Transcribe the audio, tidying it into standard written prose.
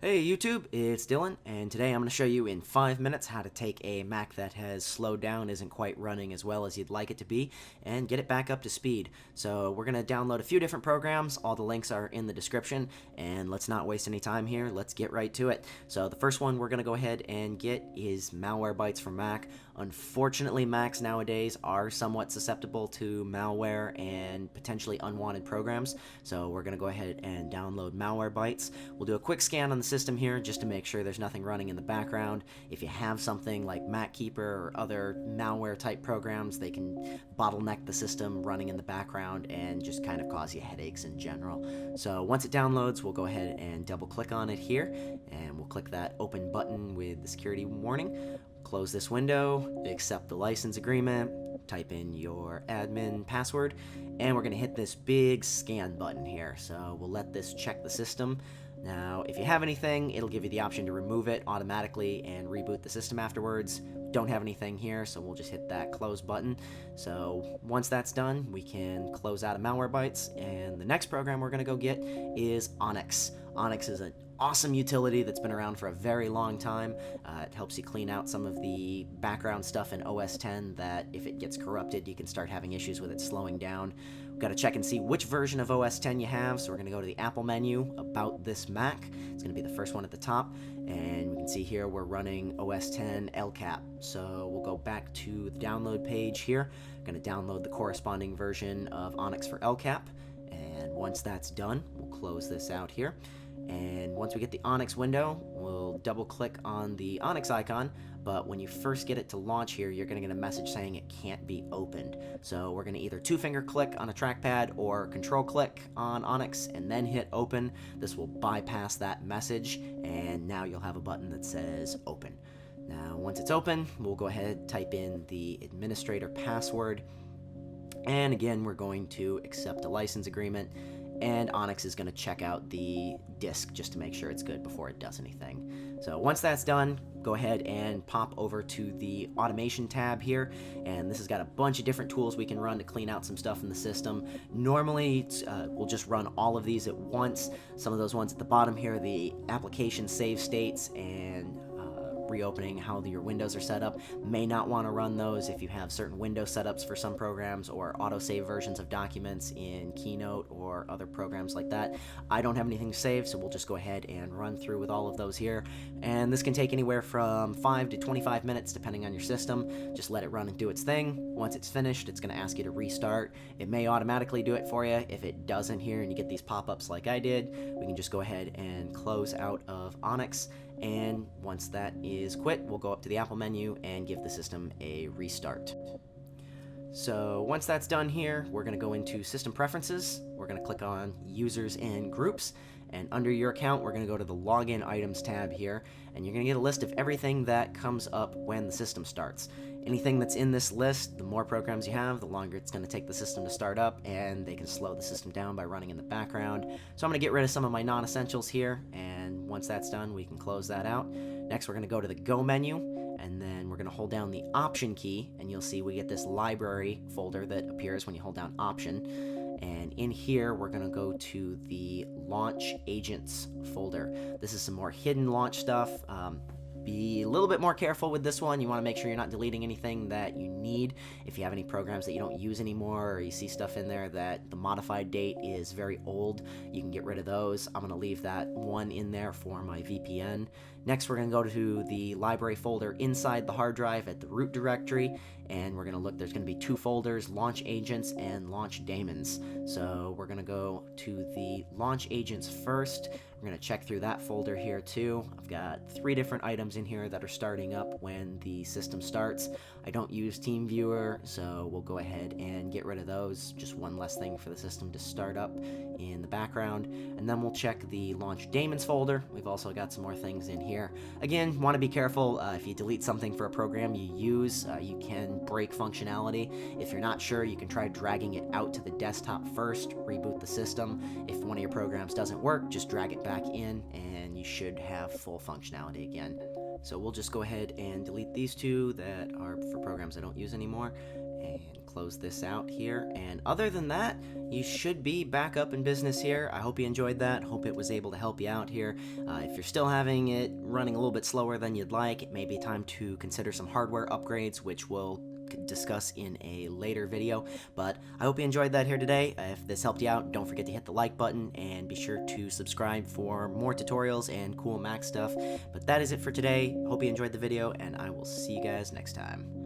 Hey YouTube, it's Dylan, and today I'm going to show you in 5 minutes how to take a Mac that has slowed down, isn't quite running as well as you'd like it to be, and get it back up to speed. So we're going to download a few different programs, all the links are in the description, and let's not waste any time here, let's get right to it. So the first one we're going to go ahead and get is Malwarebytes for Mac. Unfortunately, Macs nowadays are somewhat susceptible to malware and potentially unwanted programs, so we're going to go ahead and download Malwarebytes. We'll do a quick scan on the system here just to make sure there's nothing running in the background. If you have something like MacKeeper or other malware type programs, they can bottleneck the system running in the background and just kind of cause you headaches in general. So once it downloads, we'll go ahead and double click on it here, and we'll click that open button with the security warning. Close this window, accept the license agreement, type in your admin password, and we're going to hit this big scan button here. So we'll let this check the system. Now, if you have anything, it'll give you the option to remove it automatically and reboot the system afterwards. Don't have anything here, so we'll just hit that close button. So once that's done, we can close out of Malwarebytes, and the next program we're going to go get is Onyx. Onyx is an awesome utility that's been around for a very long time. It helps you clean out some of the background stuff in OS X that if it gets corrupted, you can start having issues with it slowing down. We've got to check and see which version of OS X you have, so we're going to go to the Apple menu, About This Mac. It's going to be the first one at the top, and we can see here we're running OS X LCAP. So we'll go back to the download page here. I'm going to download the corresponding version of Onyx for LCAP, and once that's done, we'll close this out here. And once we get the Onyx window, we'll double click on the Onyx icon, but when you first get it to launch here, you're going to get a message saying it can't be opened. So we're going to either two-finger click on a trackpad or control click on Onyx and then hit open. This will bypass that message, and now you'll have a button that says open. Now once it's open, we'll go ahead, type in the administrator password, and again we're going to accept a license agreement, and Onyx is going to check out the disk just to make sure it's good before it does anything. So once that's done, go ahead and pop over to the automation tab here, and this has got a bunch of different tools we can run to clean out some stuff in the system. Normally we'll just run all of these at once. Some of those ones at the bottom here are the application save states and reopening how your windows are set up. May not want to run those if you have certain window setups for some programs or autosave versions of documents in Keynote or other programs like that. I don't have anything saved, so we'll just go ahead and run through with all of those here. And this can take anywhere from 5 to 25 minutes depending on your system. Just let it run and do its thing. Once it's finished, it's going to ask you to restart. It may automatically do it for you. If it doesn't here and you get these pop-ups like I did, we can just go ahead and close out of Onyx. And once that is quit, we'll go up to the Apple menu and give the system a restart. So once that's done here, we're going to go into System Preferences. We're going to click on Users and Groups, and under your account, we're going to go to the Login Items tab here, and you're going to get a list of everything that comes up when the system starts. Anything that's in this list, the more programs you have, the longer it's going to take the system to start up, and they can slow the system down by running in the background. So I'm going to get rid of some of my non-essentials here, and once that's done, we can close that out. Next, we're going to go to the Go menu, and then we're going to hold down the Option key, and you'll see we get this library folder that appears when you hold down Option. And in here, we're going to go to the Launch Agents folder. This is some more hidden launch stuff. Be a little bit more careful with this one. You want to make sure you're not deleting anything that you need. If you have any programs that you don't use anymore, or you see stuff in there that the modified date is very old, you can get rid of those. I'm going to leave that one in there for my VPN. Next, we're going to go to the library folder inside the hard drive at the root directory, and we're going to look, there's going to be two folders, Launch Agents and Launch Daemons. So we're going to go to the Launch Agents first. We're going to check through that folder here too. I've got 3 different items in here that are starting up when the system starts. I don't use TeamViewer, so we'll go ahead and get rid of those. Just one less thing for the system to start up in the background. And then we'll check the Launch Daemons folder. We've also got some more things in here. Again, want to be careful. If you delete something for a program you use, you can break functionality. If you're not sure, you can try dragging it out to the desktop first, reboot the system. If one of your programs doesn't work, just drag it back in and you should have full functionality again. So we'll just go ahead and delete these two that are for programs I don't use anymore, and close this out here. And other than that, you should be back up in business here. I hope you enjoyed that. Hope it was able to help you out here. If you're still having it running a little bit slower than you'd like, it may be time to consider some hardware upgrades, which we'll discuss in a later video. But I hope you enjoyed that here today. If this helped you out, don't forget to hit the like button and be sure to subscribe for more tutorials and cool Mac stuff. But that is it for today. Hope you enjoyed the video, and I will see you guys next time.